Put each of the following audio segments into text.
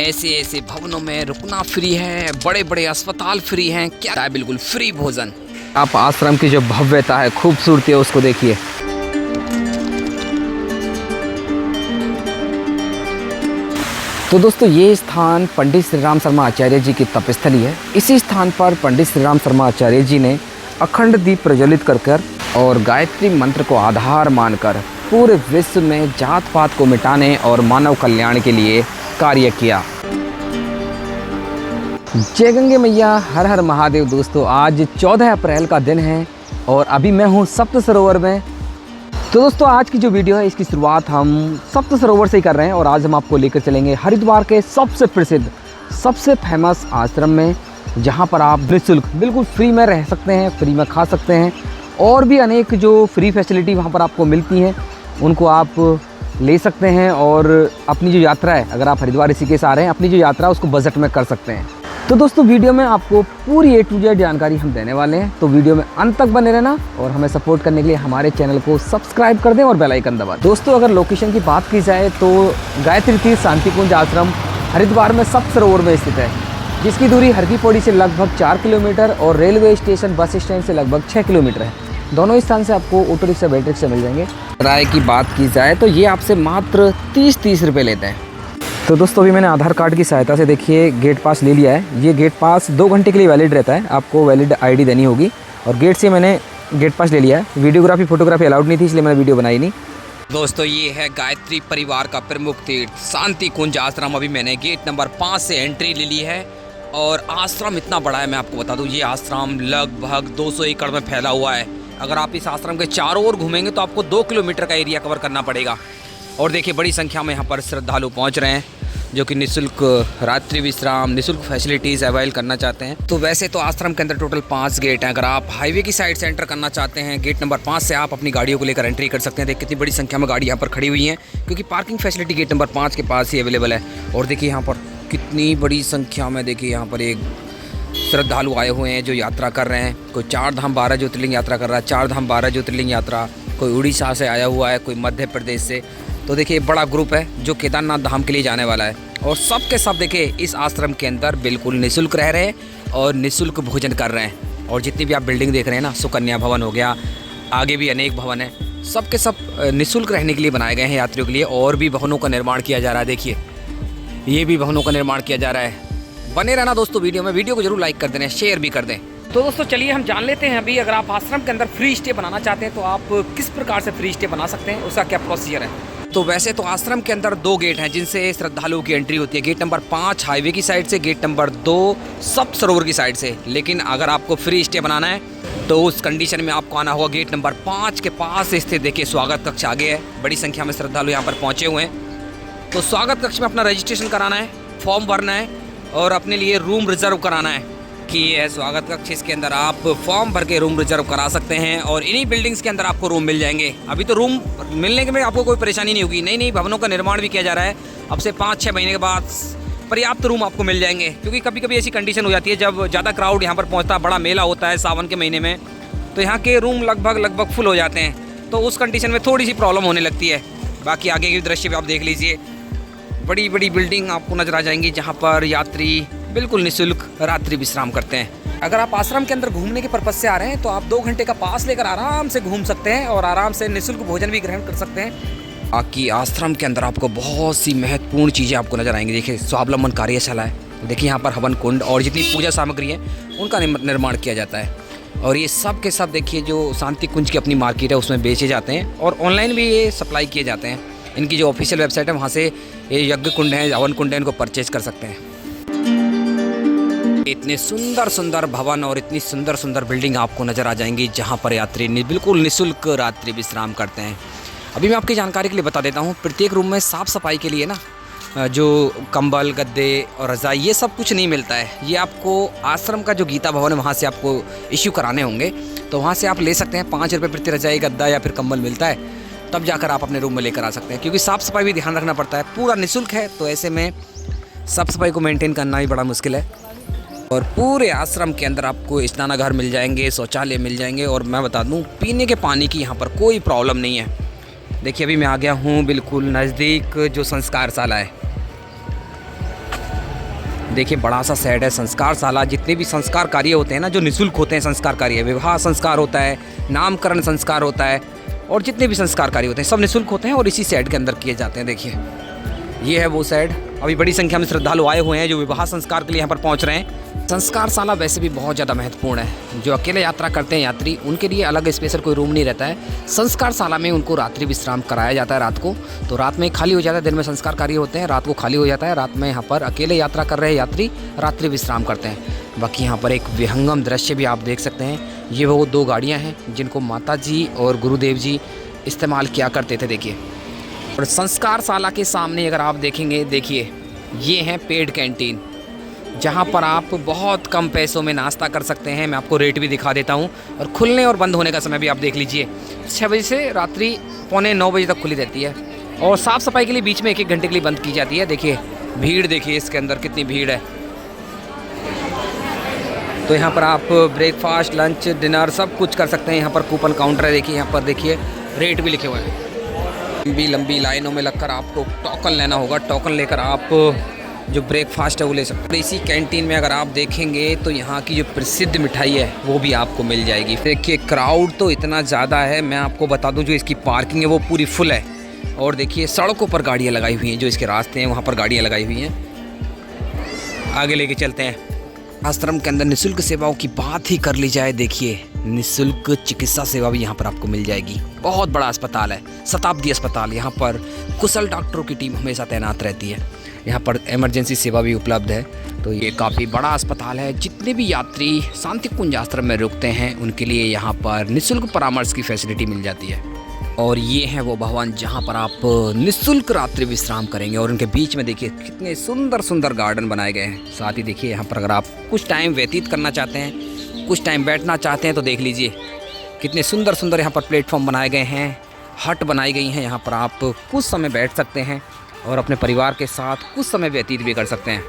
ऐसे ऐसे भवनों में रुकना फ्री है, बड़े बड़े अस्पताल फ्री हैं, क्या है बिल्कुल फ्री भोजन। आप आश्रम की जो भव्यता है, खूबसूरती है, उसको देखिए। तो दोस्तों ये स्थान पंडित श्री राम शर्मा आचार्य जी की तपस्थली है। इसी स्थान पर पंडित श्री राम शर्मा आचार्य जी ने अखंड दीप प्रज्वलित कर और गायत्री मंत्र को आधार मानकर पूरे विश्व में जात पात को मिटाने और मानव कल्याण के लिए कार्य किया। जय गंगे मैया, हर हर महादेव। दोस्तों आज 14 अप्रैल का दिन है और अभी मैं हूँ सप्त सरोवर में। तो दोस्तों आज की जो वीडियो है इसकी शुरुआत हम सप्त सरोवर से ही कर रहे हैं और आज हम आपको लेकर चलेंगे हरिद्वार के सबसे प्रसिद्ध, सबसे फेमस आश्रम में, जहाँ पर आप निःशुल्क बिल्कुल फ्री में रह सकते हैं, फ्री में खा सकते हैं और भी अनेक जो फ्री फैसिलिटी वहाँ पर आपको मिलती हैं उनको आप ले सकते हैं। और अपनी जो यात्रा है, अगर आप हरिद्वार ऋषिकेश आ रहे हैं, अपनी जो यात्रा है उसको बजट में कर सकते हैं। तो दोस्तों वीडियो में आपको पूरी A to Z जानकारी हम देने वाले हैं, तो वीडियो में अंत तक बने रहना और हमें सपोर्ट करने के लिए हमारे चैनल को सब्सक्राइब कर दें और बेल आइकन दबा दें। दोस्तों अगर लोकेशन की बात की जाए तो गायत्री तीर्थ शांति कुंज आश्रम हरिद्वार में सप्त सरोवर में स्थित है, जिसकी दूरी हर की पौड़ी से लगभग 4 किलोमीटर और रेलवे स्टेशन बस स्टैंड से लगभग 6 किलोमीटर है। दोनों स्थान से आपको ऑटो रिक्शा, बैटरी रिक्शा मिल जाएंगे। किराए की बात की जाए तो ये आपसे मात्र 30 रुपये लेते हैं। तो दोस्तों अभी मैंने आधार कार्ड की सहायता से देखिए गेट पास ले लिया है। ये गेट पास 2 घंटे के लिए वैलिड रहता है, आपको वैलिड ID देनी होगी और गेट से मैंने गेट पास ले लिया है। वीडियोग्राफी फोटोग्राफी अलाउड नहीं थी, इसलिए मैंने वीडियो बनाई नहीं। दोस्तों ये है गायत्री परिवार का प्रमुख तीर्थ शांति कुंज आश्रम। अभी मैंने गेट नंबर 5 से एंट्री ले ली है और आश्रम इतना बड़ा है, मैं आपको बता दूँ। ये आश्रम लगभग 200 एकड़ में फैला हुआ है। अगर आप इस आश्रम के चारों ओर घूमेंगे तो आपको 2 किलोमीटर का एरिया कवर करना पड़ेगा। और देखिए बड़ी संख्या में यहाँ पर श्रद्धालु पहुँच रहे हैं जो कि निःशुल्क रात्रि विश्राम, निःशुल्क फैसिलिटीज़ अवेल करना चाहते हैं। तो वैसे तो आश्रम के अंदर टोटल 5 गेट हैं। अगर आप हाईवे की साइड से एंटर करना चाहते हैं, गेट नंबर 5 से आप अपनी गाड़ियों को लेकर एंट्री कर सकते हैं। देखिए कितनी बड़ी संख्या में गाड़ी यहाँ पर खड़ी हुई हैं, क्योंकि पार्किंग फैसिलिटी गेट नंबर 5 के पास ही अवेलेबल है। और देखिए यहाँ पर कितनी बड़ी संख्या में, देखिए यहाँ पर एक श्रद्धालु आए हुए हैं जो यात्रा कर रहे हैं। कोई 4 धाम 12 ज्योतिर्लिंग यात्रा कर रहा है, 4 धाम 12 ज्योतिर्लिंग यात्रा, कोई उड़ीसा से आया हुआ है, कोई मध्य प्रदेश से। तो देखिए बड़ा ग्रुप है जो केदारनाथ धाम के लिए जाने वाला है। और सब के सब देखिए इस आश्रम के अंदर बिल्कुल निःशुल्क रह रहे हैं और निःशुल्क भोजन कर रहे हैं। और जितनी भी आप बिल्डिंग देख रहे हैं ना, सुकन्या भवन हो गया, आगे भी अनेक भवन है, सब के सब निःशुल्क रहने के लिए बनाए गए हैं यात्रियों के लिए। और भी भवनों का निर्माण किया जा रहा है, देखिए ये भी भवनों का निर्माण किया जा रहा है। बने रहना दोस्तों वीडियो को जरूर लाइक कर देना, शेयर भी कर दें। तो दोस्तों चलिए हम जान लेते हैं अभी, अगर आप आश्रम के अंदर फ्री स्टे बनाना चाहते हैं तो आप किस प्रकार से फ्री स्टे बना सकते हैं, उसका क्या प्रोसीजर है। तो वैसे तो आश्रम के अंदर 2 गेट हैं जिनसे श्रद्धालुओं की एंट्री होती है। गेट नंबर 5 हाईवे की साइड से, गेट नंबर 2 सप्त सरोवर की साइड से। लेकिन अगर आपको फ्री स्टे बनाना है तो उस कंडीशन में आपको आना होगा गेट नंबर 5 के पास स्थित, देखिए स्वागत कक्ष आगे है। बड़ी संख्या में श्रद्धालु यहाँ पर पहुँचे हुए हैं। तो स्वागत कक्ष में अपना रजिस्ट्रेशन कराना है, फॉर्म भरना है और अपने लिए रूम रिजर्व कराना है कि ये है स्वागत कक्ष। इसके अंदर आप फॉर्म भर के रूम रिजर्व करा सकते हैं और इन्हीं बिल्डिंग्स के अंदर आपको रूम मिल जाएंगे। अभी तो रूम मिलने के में आपको कोई परेशानी नहीं होगी। नई भवनों का निर्माण भी किया जा रहा है। अब से 5-6 महीने के बाद पर्याप्त रूम आपको मिल जाएंगे, क्योंकि कभी कभी ऐसी कंडीशन हो जाती है जब ज़्यादा क्राउड यहाँ पर पहुँचता है, बड़ा मेला होता है सावन के महीने में, तो यहाँ के रूम लगभग फुल हो जाते हैं। तो उस कंडीशन में थोड़ी सी प्रॉब्लम होने लगती है। बाकी आगे के दृश्य भी आप देख लीजिए, बड़ी बड़ी बिल्डिंग आपको नजर आ जाएंगी जहाँ पर यात्री बिल्कुल निःशुल्क रात्रि विश्राम करते हैं। अगर आप आश्रम के अंदर घूमने के पर्पज से आ रहे हैं तो आप 2 घंटे का पास लेकर आराम से घूम सकते हैं और आराम से निःशुल्क भोजन भी ग्रहण कर सकते हैं। बाकी आश्रम के अंदर आपको बहुत सी महत्वपूर्ण चीज़ें आपको नजर आएंगी। देखिए स्वावलंबन कार्यशाला है, देखिए यहाँ पर हवन कुंड और जितनी पूजा सामग्री है उनका निर्माण किया जाता है। और ये सब के सब देखिए जो शांति कुंज की अपनी मार्केट है उसमें बेचे जाते हैं और ऑनलाइन भी ये सप्लाई किए जाते हैं। इनकी जो ऑफिशियल वेबसाइट है वहाँ से ये यज्ञ कुंड है, हवन कुंड है, इनको परचेज कर सकते हैं। इतने सुंदर सुंदर भवन और इतनी सुंदर सुंदर बिल्डिंग आपको नज़र आ जाएंगी जहाँ पर यात्री बिल्कुल निःशुल्क रात्रि विश्राम करते हैं। अभी मैं आपकी जानकारी के लिए बता देता हूँ, प्रत्येक रूम में साफ़ सफाई के लिए ना जो कंबल, गद्दे और रज़ाई ये सब कुछ नहीं मिलता है। ये आपको आश्रम का जो गीता भवन है वहाँ से आपको इश्यू कराने होंगे, तो वहाँ से आप ले सकते हैं। 5 रुपये प्रति रज़ाई, गद्दा या फिर कंबल मिलता है, तब जाकर आप अपने रूम में लेकर आ सकते हैं, क्योंकि साफ़ सफाई भी ध्यान रखना पड़ता है। पूरा निःशुल्क है तो ऐसे में साफ़ सफाई को मेंटेन करना भी बड़ा मुश्किल है। और पूरे आश्रम के अंदर आपको स्नानागार मिल जाएंगे, शौचालय मिल जाएंगे और मैं बता दूं पीने के पानी की यहाँ पर कोई प्रॉब्लम नहीं है। देखिए अभी मैं आ गया हूँ बिल्कुल नज़दीक जो संस्कारशाला है। देखिए बड़ा सा सेट है संस्कार शाला। जितने भी संस्कार कार्य होते हैं ना, जो निःशुल्क होते हैं संस्कार कार्य, विवाह संस्कार होता है, नामकरण संस्कार होता है, और जितने भी संस्कार कार्य होते हैं सब निःशुल्क होते हैं और इसी सेट के अंदर किए जाते हैं। देखिए ये है वो सेट। अभी बड़ी संख्या में श्रद्धालु आए हुए हैं जो विवाह संस्कार के लिए यहाँ पर पहुँच रहे हैं। संस्कार शाला वैसे भी बहुत ज़्यादा महत्वपूर्ण है। जो अकेले यात्रा करते हैं यात्री, उनके लिए अलग स्पेशल कोई रूम नहीं रहता है। संस्कार शाला में उनको रात्रि विश्राम कराया जाता है रात को, तो रात में खाली हो जाता है। दिन में संस्कार कार्य होते हैं, रात को खाली हो जाता है। रात में यहाँ पर अकेले यात्रा कर रहे यात्री रात्रि विश्राम करते हैं। बाकी यहाँ पर एक विहंगम दृश्य भी आप देख सकते हैं। ये वो 2 गाड़ियाँ हैं जिनको माता जी और गुरुदेव जी इस्तेमाल किया करते थे। देखिए, और संस्कार शाला के सामने अगर आप देखेंगे, देखिए ये है पेड कैंटीन, जहाँ पर आप बहुत कम पैसों में नाश्ता कर सकते हैं। मैं आपको रेट भी दिखा देता हूँ, और खुलने और बंद होने का समय भी आप देख लीजिए। 6 बजे से रात्रि 8:45 बजे तक खुली रहती है, और साफ़ सफाई के लिए बीच में 1-1 घंटे के लिए बंद की जाती है। देखिए भीड़, देखिए इसके अंदर कितनी भीड़ है। तो यहाँ पर आप ब्रेकफास्ट, लंच, डिनर सब कुछ कर सकते हैं। यहाँ पर कूपन काउंटर है। देखिए यहाँ पर देखिए रेट भी लिखे हुए हैं। लंबी लाइनों में लगकर आपको टोकन लेना होगा। टोकन लेकर आप जो ब्रेकफास्ट है वो ले सकते हैं। इसी कैंटीन में अगर आप देखेंगे तो यहाँ की जो प्रसिद्ध मिठाई है वो भी आपको मिल जाएगी। देखिए क्राउड तो इतना ज़्यादा है, मैं आपको बता दूँ जो इसकी पार्किंग है वो पूरी फुल है। और देखिए सड़कों पर गाड़ियाँ लगाई हुई हैं, जो इसके रास्ते हैं वहाँ पर गाड़ियाँ लगाई हुई हैं। आगे लेके चलते हैं। आश्रम के अंदर निःशुल्क सेवाओं की बात ही कर ली जाए, देखिए निःशुल्क चिकित्सा सेवा भी यहाँ पर आपको मिल जाएगी। बहुत बड़ा अस्पताल है, शताब्दी अस्पताल। यहाँ पर कुशल डॉक्टरों की टीम हमेशा तैनात रहती है। यहाँ पर इमरजेंसी सेवा भी उपलब्ध है। तो ये काफ़ी बड़ा अस्पताल है। जितने भी यात्री शांति कुंज आश्रम में रुकते हैं उनके लिए यहाँ पर निःशुल्क परामर्श की फैसिलिटी मिल जाती है। और ये है वो भवन जहाँ पर आप निःशुल्क रात्रि विश्राम करेंगे। और उनके बीच में देखिए कितने सुंदर सुंदर गार्डन बनाए गए हैं। साथ ही देखिए यहाँ पर अगर आप कुछ टाइम व्यतीत करना चाहते हैं, कुछ टाइम बैठना चाहते हैं, तो देख लीजिए कितने सुंदर सुंदर यहाँ पर प्लेटफॉर्म बनाए गए हैं, हट बनाई गई हैं। यहाँ पर आप कुछ समय बैठ सकते हैं और अपने परिवार के साथ कुछ समय व्यतीत भी कर सकते हैं।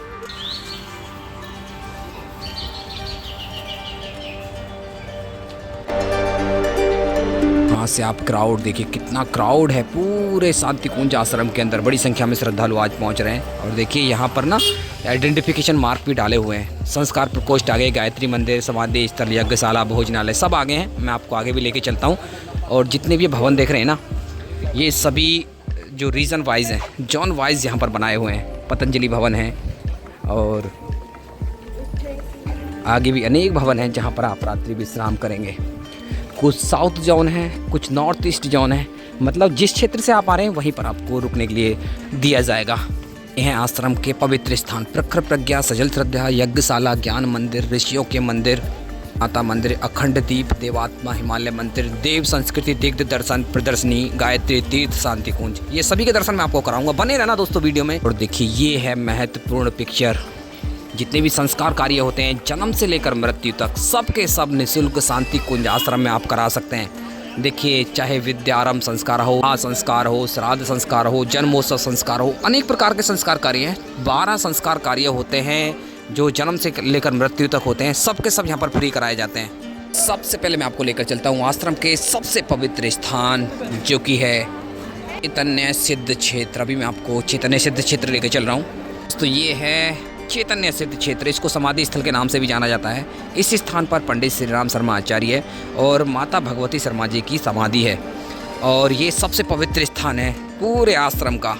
यहाँ से आप क्राउड देखिए, कितना क्राउड है पूरे शांति कुंज आश्रम के अंदर। बड़ी संख्या में श्रद्धालु आज पहुँच रहे हैं। और देखिए यहाँ पर ना आइडेंटिफिकेशन मार्क भी डाले हुए हैं। संस्कार प्रकोष्ठ आ गए, गायत्री मंदिर, समाधि स्थल, यज्ञशाला, भोजनालय सब आगे हैं। मैं आपको आगे भी लेके चलता हूँ। और जितने भी भवन देख रहे हैं ना, ये सभी जो रीजन वाइज हैं, जॉन वाइज यहाँ पर बनाए हुए हैं। पतंजलि भवन है और आगे भी अनेक भवन हैं जहाँ पर आप रात्रि विश्राम करेंगे। कुछ साउथ जोन है, कुछ नॉर्थ ईस्ट जोन है। मतलब जिस क्षेत्र से आप आ रहे हैं वहीं पर आपको रुकने के लिए दिया जाएगा। ये हैं आश्रम के पवित्र स्थान, प्रखर प्रज्ञा, सजल श्रद्धा, यज्ञशाला, ज्ञान मंदिर, ऋषियों के मंदिर, माता मंदिर, अखंड दीप, देवात्मा, हिमालय मंदिर, देव संस्कृति दिग्ध दर्शन प्रदर्शनी, गायत्री तीर्थ, शांति कुंज। ये सभी के दर्शन मैं आपको कराऊंगा। बने रहना दोस्तों वीडियो में। और देखिए ये है महत्वपूर्ण पिक्चर। जितने भी संस्कार कार्य होते हैं जन्म से लेकर मृत्यु तक, सब के सब निःशुल्क शांति कुंज आश्रम में आप करा सकते हैं। देखिए चाहे विद्यारंभ संस्कार हो, संस्कार हो, श्राद्ध संस्कार हो, जन्मोत्सव संस्कार हो, अनेक प्रकार के संस्कार कार्य हैं। 12 संस्कार कार्य होते हैं जो जन्म से लेकर मृत्यु तक होते हैं। सब के सब यहाँ पर फ्री कराए जाते हैं। सबसे पहले मैं आपको लेकर चलता हूँ आश्रम के सबसे पवित्र स्थान, जो कि है चैतन्य सिद्ध क्षेत्र। अभी मैं आपको चैतन्य सिद्ध क्षेत्र लेकर चल रहा हूँ। तो ये है चैतन्य सिद्ध क्षेत्र। इसको समाधि स्थल के नाम से भी जाना जाता है। इस स्थान पर पंडित श्री राम शर्मा आचार्य और माता भगवती शर्मा जी की समाधि है। और ये सबसे पवित्र स्थान है पूरे आश्रम का।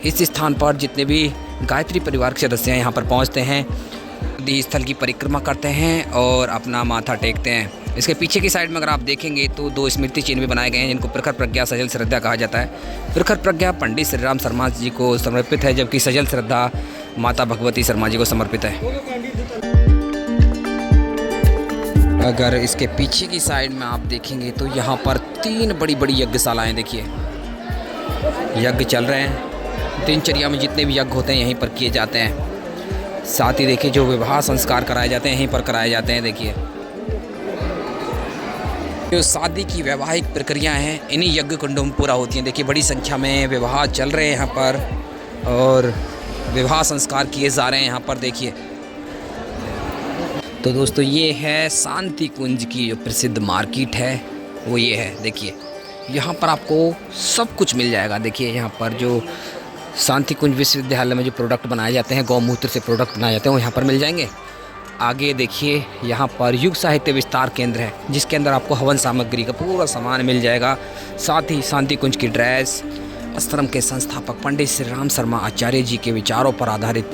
इस स्थान पर जितने भी गायत्री परिवार के सदस्य हैं यहाँ पर पहुँचते हैं, नदी स्थल की परिक्रमा करते हैं और अपना माथा टेकते हैं। इसके पीछे की साइड में अगर आप देखेंगे तो 2 स्मृति चिन्ह भी बनाए गए हैं, जिनको प्रखर प्रज्ञा, सजल श्रद्धा कहा जाता है। प्रखर प्रज्ञा पंडित श्री राम शर्मा जी को समर्पित है, जबकि सजल श्रद्धा माता भगवती शर्मा जी को समर्पित है। अगर इसके पीछे की साइड में आप देखेंगे तो यहाँ पर 3 बड़ी बड़ी यज्ञशालाएँ, देखिए यज्ञ चल रहे हैं। दिनचर्या में जितने भी यज्ञ होते हैं यहीं पर किए जाते हैं। साथ ही देखिए जो विवाह संस्कार कराए जाते हैं यहीं पर कराए जाते हैं। देखिए जो शादी की वैवाहिक प्रक्रिया हैं इन्हीं यज्ञ कुंडों में पूरा होती हैं। देखिए बड़ी संख्या में विवाह चल रहे हैं यहाँ पर और विवाह संस्कार किए जा रहे हैं यहाँ पर। देखिए तो दोस्तों ये है शांति कुंज की जो प्रसिद्ध मार्केट है वो ये है। देखिए यहाँ पर आपको सब कुछ मिल जाएगा। देखिए यहाँ पर जो शांति कुंज विश्वविद्यालय में जो प्रोडक्ट बनाए जाते हैं, गौमूत्र से प्रोडक्ट बनाए जाते हैं, वो यहाँ पर मिल जाएंगे। आगे देखिए यहाँ पर युग साहित्य विस्तार केंद्र है, जिसके अंदर आपको हवन सामग्री का पूरा सामान मिल जाएगा। साथ ही शांति कुंज की ड्रेस, आश्रम के संस्थापक पंडित श्री राम शर्मा आचार्य जी के विचारों पर आधारित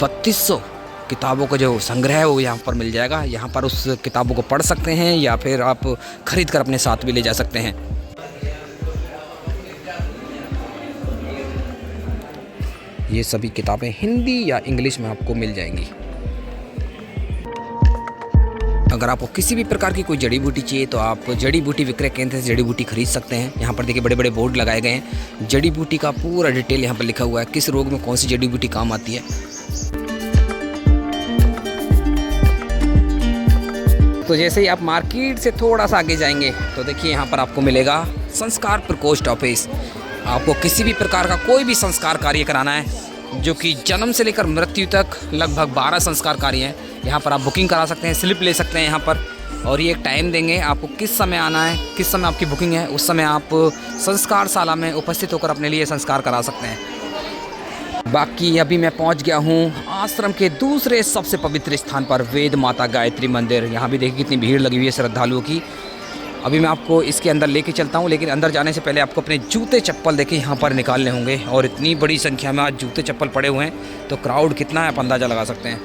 3200 किताबों का जो संग्रह है वो यहाँ पर मिल जाएगा। यहाँ पर उस किताबों को पढ़ सकते हैं या फिर आप खरीद कर अपने साथ भी ले जा सकते हैं। ये सभी किताबें हिंदी या इंग्लिश में आपको मिल जाएंगी। अगर आपको किसी भी प्रकार की कोई जड़ी बूटी चाहिए तो आप जड़ी बूटी विक्रय केंद्र से जड़ी बूटी खरीद सकते हैं। यहाँ पर देखिए बड़े बड़े बोर्ड लगाए गए हैं, जड़ी बूटी का पूरा डिटेल यहाँ पर लिखा हुआ है, किस रोग में कौन सी जड़ी बूटी काम आती है। तो जैसे ही आप मार्केट से थोड़ा सा आगे जाएंगे तो देखिए यहाँ पर आपको मिलेगा संस्कार प्रकोष्ठ ऑफिस। आपको किसी भी प्रकार का कोई भी संस्कार कार्य कराना है, जो कि जन्म से लेकर मृत्यु तक लगभग 12 संस्कार कार्य हैं, यहाँ पर आप बुकिंग करा सकते हैं, स्लिप ले सकते हैं यहाँ पर। और ये एक टाइम देंगे आपको, किस समय आना है, किस समय आपकी बुकिंग है, उस समय आप संस्कारशाला में उपस्थित होकर अपने लिए संस्कार करा सकते हैं। बाकी अभी मैं पहुंच गया हूं आश्रम के दूसरे सबसे पवित्र स्थान पर, वेद माता गायत्री मंदिर। यहाँ भी देखिए कितनी भीड़ लगी हुई है श्रद्धालुओं की। अभी मैं आपको इसके अंदर लेके चलता हूँ, लेकिन अंदर जाने से पहले आपको अपने जूते चप्पल देखिए यहाँ पर निकालने होंगे। और इतनी बड़ी संख्या में आज जूते चप्पल पड़े हुए हैं, तो क्राउड कितना है आप अंदाज़ा लगा सकते हैं।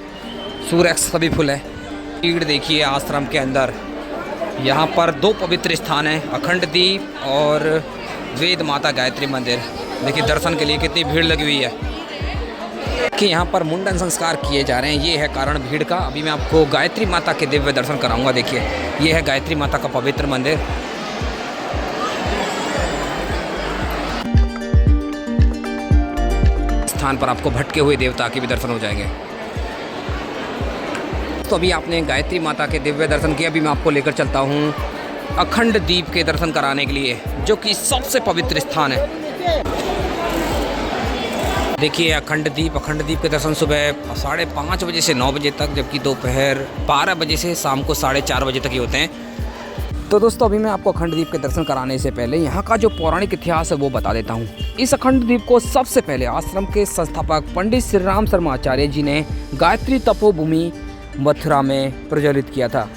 सूर्य सभी फुल है। भीड़ देखिए आश्रम के अंदर। यहाँ पर 2 पवित्र स्थान हैं, अखंड दीप और वेद माता गायत्री मंदिर। देखिए दर्शन के लिए कितनी भीड़ लगी हुई है कि यहाँ पर मुंडन संस्कार किए जा रहे हैं। ये है कारण भीड़ का। अभी मैं आपको गायत्री माता के दिव्य दर्शन कराऊंगा। देखिए ये है गायत्री माता का पवित्र मंदिर। स्थान पर आपको भटके हुए देवता के भी दर्शन हो जाएंगे। तो अभी आपने गायत्री माता के दिव्य दर्शन किए, अभी मैं आपको लेकर चलता हूँ अखंड दीप के दर्शन कराने के लिए, जो कि सबसे पवित्र स्थान है। देखिए अखंड दीप के दर्शन सुबह 5:30 बजे से 9 बजे तक, जबकि दोपहर 12 बजे से शाम को 4:30 बजे तक ही होते हैं। तो दोस्तों अभी मैं आपको अखंड दीप के दर्शन कराने से पहले यहाँ का जो पौराणिक इतिहास है वो बता देता हूँ। इस अखंड दीप को सबसे पहले आश्रम के संस्थापक पंडित श्री राम शर्मा आचार्य जी ने गायत्री तपोभूमि मथुरा में प्रज्वलित किया था।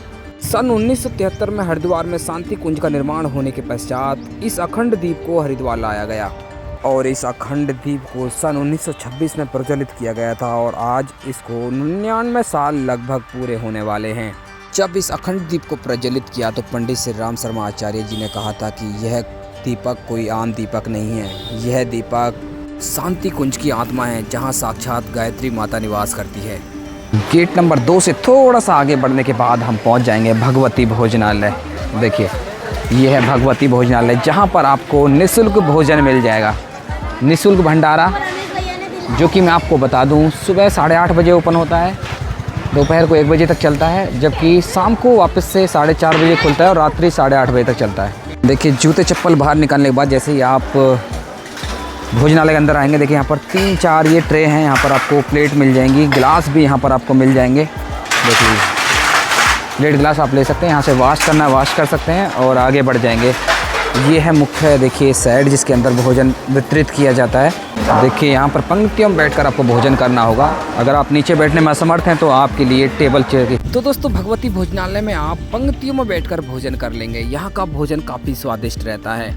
सन 1973 में हरिद्वार में शांति कुंज का निर्माण होने के पश्चात इस अखंड दीप को हरिद्वार लाया गया और इस अखंड दीप को सन 1926 में प्रज्वलित किया गया था और आज इसको 99 साल लगभग पूरे होने वाले हैं। जब इस अखंड दीप को प्रज्वलित किया तो पंडित श्री राम शर्मा आचार्य जी ने कहा था कि यह दीपक कोई आम दीपक नहीं है, यह दीपक शांति कुंज की आत्मा है, जहाँ साक्षात गायत्री माता निवास करती है। गेट नंबर 2 से थोड़ा सा आगे बढ़ने के बाद हम पहुँच जाएंगे भगवती भोजनालय। देखिए ये है भगवती भोजनालय, जहाँ पर आपको निःशुल्क भोजन मिल जाएगा, निःशुल्क भंडारा, जो कि मैं आपको बता दूं सुबह 8:30 बजे ओपन होता है, दोपहर को 1 बजे तक चलता है, जबकि शाम को वापस से 4:30 बजे खुलता है और रात्रि 8:30 बजे तक चलता है। देखिए जूते चप्पल बाहर निकालने के बाद जैसे ही आप भोजनालय के अंदर आएंगे, देखिए यहाँ पर 3-4 ये ट्रे हैं, यहाँ पर आपको प्लेट मिल जाएंगी, गिलास भी यहाँ पर आपको मिल जाएंगे। देखिए प्लेट गिलास आप ले सकते हैं, यहाँ से वॉश करना है वॉश कर सकते हैं और आगे बढ़ जाएंगे। ये है मुख्य देखिए साइड, जिसके अंदर भोजन वितरित किया जाता है। देखिए यहाँ पर पंक्तियों में बैठकर आपको भोजन करना होगा। अगर आप नीचे बैठने में असमर्थ हैं तो आपके लिए टेबल चेयर की। तो दोस्तों भगवती भोजनालय में आप पंक्तियों में बैठकर भोजन कर लेंगे। यहाँ का भोजन काफ़ी स्वादिष्ट रहता है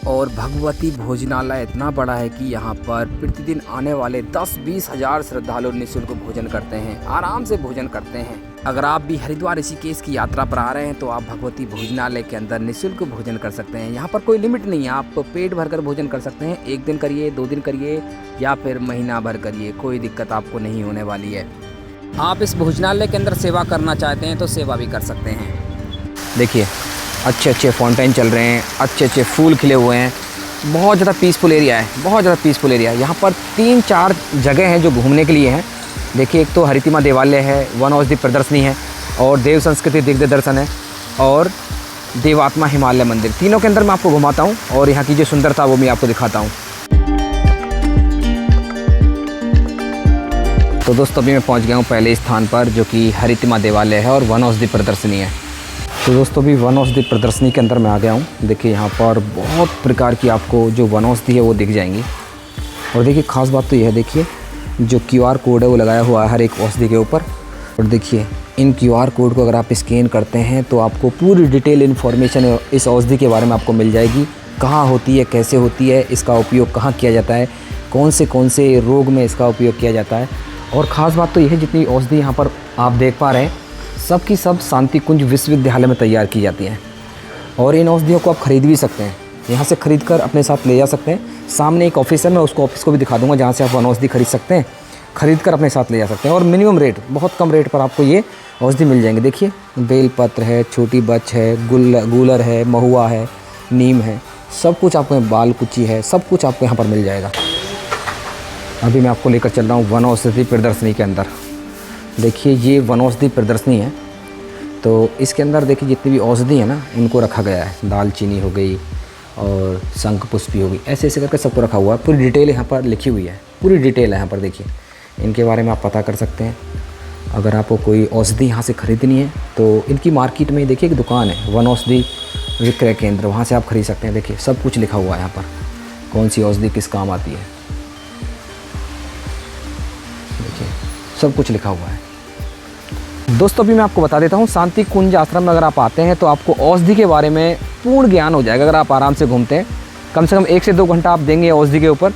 और भगवती भोजनालय इतना बड़ा है कि यहाँ पर प्रतिदिन आने वाले 10-20 हज़ार श्रद्धालु निःशुल्क भोजन करते हैं, आराम से भोजन करते हैं। अगर आप भी हरिद्वार ऋषिकेश की यात्रा पर आ रहे हैं तो आप भगवती भोजनालय के अंदर निःशुल्क भोजन कर सकते हैं। यहाँ पर कोई लिमिट नहीं है, आप पेट भरकर भोजन कर सकते हैं। 1 दिन करिए, 2 दिन करिए या फिर महीना भर करिए, कोई दिक्कत आपको नहीं होने वाली है। आप इस भोजनालय के अंदर सेवा करना चाहते हैं तो सेवा भी कर सकते हैं। देखिए अच्छे अच्छे फाउंटेन चल रहे हैं, अच्छे अच्छे फूल खिले हुए हैं, बहुत ज़्यादा पीसफुल एरिया है, बहुत ज़्यादा पीसफुल एरिया है। यहाँ पर 3-4 जगह हैं जो घूमने के लिए हैं। देखिए एक तो हरितिमा देवालय है, वन औषधि प्रदर्शनी है और देव संस्कृति दिग्गज दर्शन है और देवात्मा हिमालय मंदिर। तीनों के अंदर मैं आपको घुमाता हूँ और यहाँ की जो सुंदरता वो मैं आपको दिखाता हूँ। तो दोस्तों अभी मैं पहुँच गया हूँ पहले स्थान पर, जो कि हरितिमा देवालय है और वन औषधि प्रदर्शनी है। तो दोस्तों अभी वन औषधि प्रदर्शनी के अंदर मैं आ गया हूँ। देखिए यहाँ पर बहुत प्रकार की आपको जो वन औषधि है वो दिख जाएंगी। और देखिए खास बात तो यह है, देखिए जो QR कोड है वो लगाया हुआ है हर एक औषधि के ऊपर। और देखिए इन QR कोड को अगर आप स्कैन करते हैं तो आपको पूरी डिटेल इन्फॉर्मेशन इस औषधि के बारे में आपको मिल जाएगी। कहाँ होती है, कैसे होती है, इसका उपयोग कहाँ किया जाता है, कौन से रोग में इसका उपयोग किया जाता है। और ख़ास बात तो यह है, जितनी औषधि यहाँ पर आप देख पा रहे हैं सब की सब शांति कुंज विश्वविद्यालय में तैयार की जाती हैं। और इन औषधियों को आप ख़रीद भी सकते हैं, यहाँ से ख़रीद कर अपने साथ ले जा सकते हैं। सामने एक ऑफिस है, मैं उसको ऑफिस को भी दिखा दूँगा जहाँ से आप औषधि खरीद सकते हैं, ख़रीद कर अपने साथ ले जा सकते हैं। और मिनिमम रेट, बहुत कम रेट पर आपको ये औषधि मिल जाएंगे। देखिए बेलपत्र है, छोटी बच है, गूलर है, महुआ है, नीम है, सब कुछ आपको, बाल कुची है, सब कुछ आपको यहाँ पर मिल जाएगा। अभी मैं आपको लेकर चल रहा हूँ वनौषधि प्रदर्शनी के अंदर। देखिए ये वनौषधि प्रदर्शनी है, तो इसके अंदर देखिए जितनी भी औषधि है ना उनको रखा गया है। दालचीनी हो गई और शंख पुष्पी हो गई, ऐसे ऐसे करके सबको रखा हुआ है। पूरी डिटेल यहाँ पर लिखी हुई है, पूरी डिटेल है यहाँ पर। देखिए इनके बारे में आप पता कर सकते हैं। अगर आपको कोई औषधि यहाँ से ख़रीदनी है तो इनकी मार्केट में देखिए एक दुकान है, वनौषधि विक्रय केंद्र, वहाँ से आप खरीद सकते हैं। देखिए सब कुछ लिखा हुआ है यहाँ पर, कौन सी औषधि किस काम आती है, देखिए सब कुछ लिखा हुआ है। दोस्तों अभी मैं आपको बता देता हूँ, शांति कुंज आश्रम में अगर आप आते हैं तो आपको औषधि के बारे में पूर्ण ज्ञान हो जाएगा। अगर आप आराम से घूमते हैं, कम से कम 1 से 2 घंटा आप देंगे औषधि के ऊपर,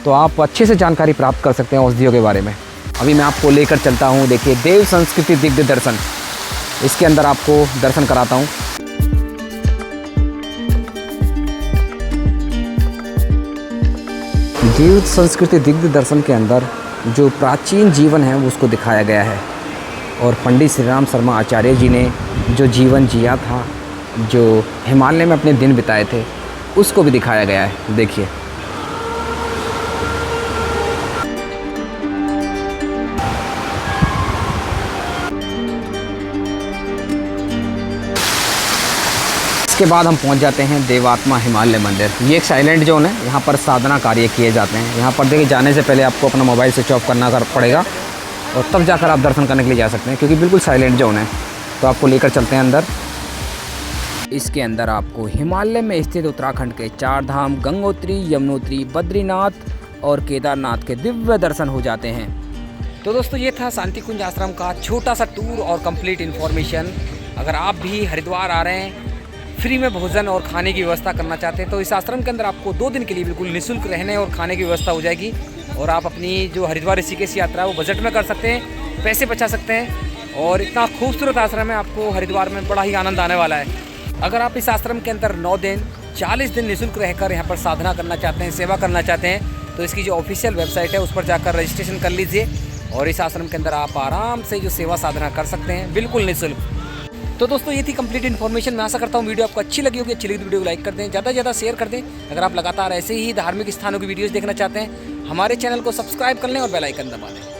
तो आप अच्छे से जानकारी प्राप्त कर सकते हैं औषधियों के बारे में। अभी मैं आपको लेकर चलता हूँ, देखिए देव संस्कृति दिव्य दर्शन, इसके अंदर आपको दर्शन कराता हूँ। देव संस्कृति दिव्य दर्शन के अंदर जो प्राचीन जीवन है उसको दिखाया गया है। और पंडित श्री राम शर्मा आचार्य जी ने जो जीवन जिया था, जो हिमालय में अपने दिन बिताए थे, उसको भी दिखाया गया है। देखिए इसके बाद हम पहुंच जाते हैं देवात्मा हिमालय मंदिर। ये एक साइलेंट जोन है, यहाँ पर साधना कार्य किए जाते हैं। यहाँ पर देखिए जाने से पहले आपको अपना मोबाइल स्विच ऑफ करना पड़ेगा और तब जाकर आप दर्शन करने के लिए जा सकते हैं, क्योंकि बिल्कुल साइलेंट जोन है। तो आपको लेकर चलते हैं अंदर। इसके अंदर आपको हिमालय में स्थित उत्तराखंड के 4 धाम गंगोत्री, यमुनोत्री, बद्रीनाथ और केदारनाथ के दिव्य दर्शन हो जाते हैं। तो दोस्तों ये था शांति कुंज आश्रम का छोटा सा टूर और कंप्लीट इन्फॉर्मेशन। अगर आप भी हरिद्वार आ रहे हैं, फ्री में भोजन और खाने की व्यवस्था करना चाहते हैं, तो इस आश्रम के अंदर आपको 2 दिन के लिए बिल्कुल निःशुल्क रहने और खाने की व्यवस्था हो जाएगी। और आप अपनी जो हरिद्वार ऋषिकेश यात्रा है वो बजट में कर सकते हैं, पैसे बचा सकते हैं। और इतना खूबसूरत आश्रम है, आपको हरिद्वार में बड़ा ही आनंद आने वाला है। अगर आप इस आश्रम के अंदर 9 दिन 40 दिन निःशुल्क रहकर यहाँ पर साधना करना चाहते हैं, सेवा करना चाहते हैं, तो इसकी जो ऑफिशियल वेबसाइट है उस पर जाकर रजिस्ट्रेशन कर लीजिए। और इस आश्रम के अंदर आप आराम से जो सेवा साधना कर सकते हैं बिल्कुल निःशुल्क। तो दोस्तों ये थी कंप्लीट इन्फॉर्मेशन। मैं आशा करता हूँ वीडियो आपको अच्छी लगी होगी। अच्छी लगी तो वीडियो को लाइक कर दें, ज़्यादा से ज़्यादा शेयर कर दें। अगर आप लगातार ऐसे ही धार्मिक स्थानों की वीडियोज़ देखना चाहते हैं, हमारे चैनल को सब्सक्राइब कर लें और बेल आइकन दबा दें।